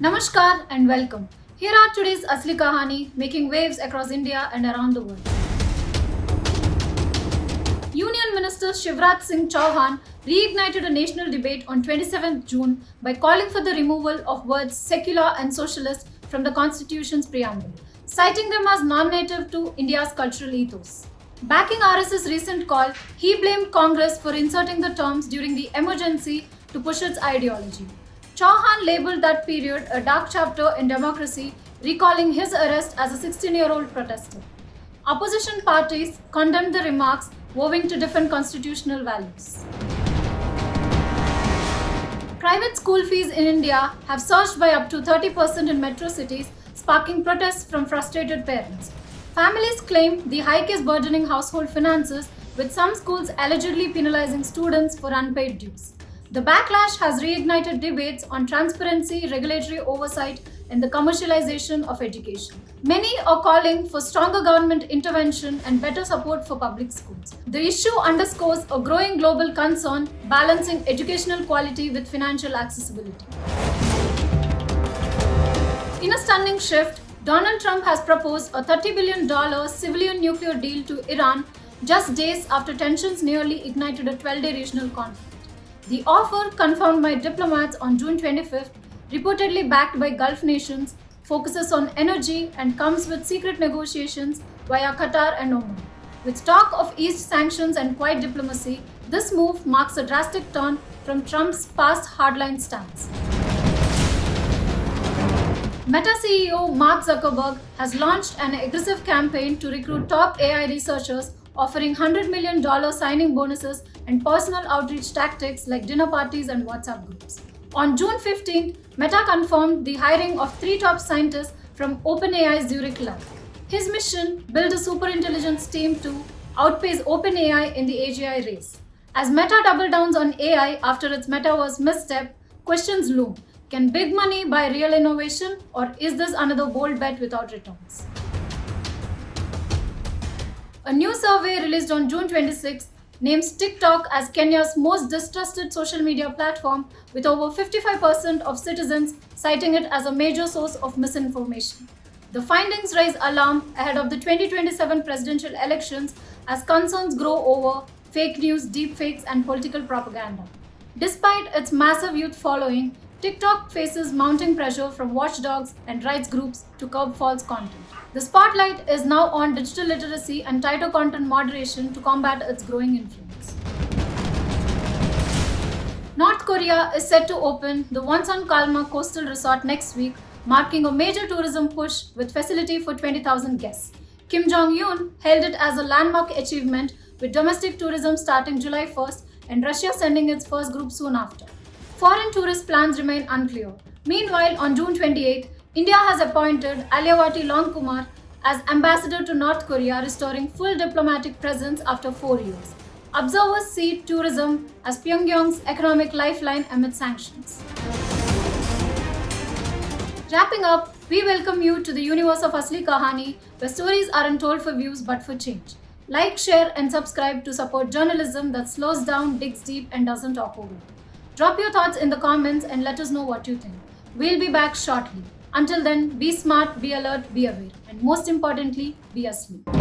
Namaskar and welcome. Here are today's Asli Kahani making waves across India and around the world. Union Minister Shivraj Singh Chauhan reignited a national debate on 27th June by calling for the removal of words secular and socialist from the Constitution's preamble, citing them as non-native to India's cultural ethos. Backing RSS' recent call, he blamed Congress for inserting the terms during the emergency to push its ideology. Chauhan labelled that period a dark chapter in democracy, recalling his arrest as a 16-year-old protester. Opposition parties condemned the remarks, vowing to defend constitutional values. Private school fees in India have surged by up to 30% in metro cities, sparking protests from frustrated parents. Families claim the hike is burdening household finances, with some schools allegedly penalizing students for unpaid dues. The backlash has reignited debates on transparency, regulatory oversight, and the commercialization of education. Many are calling for stronger government intervention and better support for public schools. The issue underscores a growing global concern balancing educational quality with financial accessibility. In a stunning shift, Donald Trump has proposed a $30 billion civilian nuclear deal to Iran just days after tensions nearly ignited a 12-day regional conflict. The offer, confirmed by diplomats on June 25th, reportedly backed by Gulf nations, focuses on energy and comes with secret negotiations via Qatar and Oman. With talk of eased sanctions and quiet diplomacy, this move marks a drastic turn from Trump's past hardline stance. Meta CEO Mark Zuckerberg has launched an aggressive campaign to recruit top AI researchers, offering $100 million signing bonuses and personal outreach tactics like dinner parties and WhatsApp groups. On June 15th, Meta confirmed the hiring of 3 top scientists from OpenAI's Zurich lab. His mission: build a superintelligence team to outpace OpenAI in the AGI race. As Meta double downs on AI after its metaverse misstep, questions loom. Can big money buy real innovation, or is this another bold bet without returns? A new survey released on June 26 names TikTok as Kenya's most distrusted social media platform, with over 55% of citizens citing it as a major source of misinformation. The findings raise alarm ahead of the 2027 presidential elections as concerns grow over fake news, deepfakes, and political propaganda. Despite its massive youth following, TikTok faces mounting pressure from watchdogs and rights groups to curb false content. The spotlight is now on digital literacy and tighter content moderation to combat its growing influence. North Korea is set to open the Wonsan Kalma coastal resort next week, marking a major tourism push with facility for 20,000 guests. Kim Jong-un hailed it as a landmark achievement, with domestic tourism starting July 1st and Russia sending its first group soon after. Foreign tourist plans remain unclear. Meanwhile, on June 28, India has appointed Alyawati Longkumar as ambassador to North Korea, restoring full diplomatic presence after 4 years. Observers see tourism as Pyongyang's economic lifeline amid sanctions. Wrapping up, we welcome you to the universe of Asli Kahani, where stories aren't told for views but for change. Like, share, and subscribe to support journalism that slows down, digs deep, and doesn't talk over. Drop your thoughts in the comments and let us know what you think. We'll be back shortly. Until then, be smart, be alert, be aware, and most importantly, be asleep.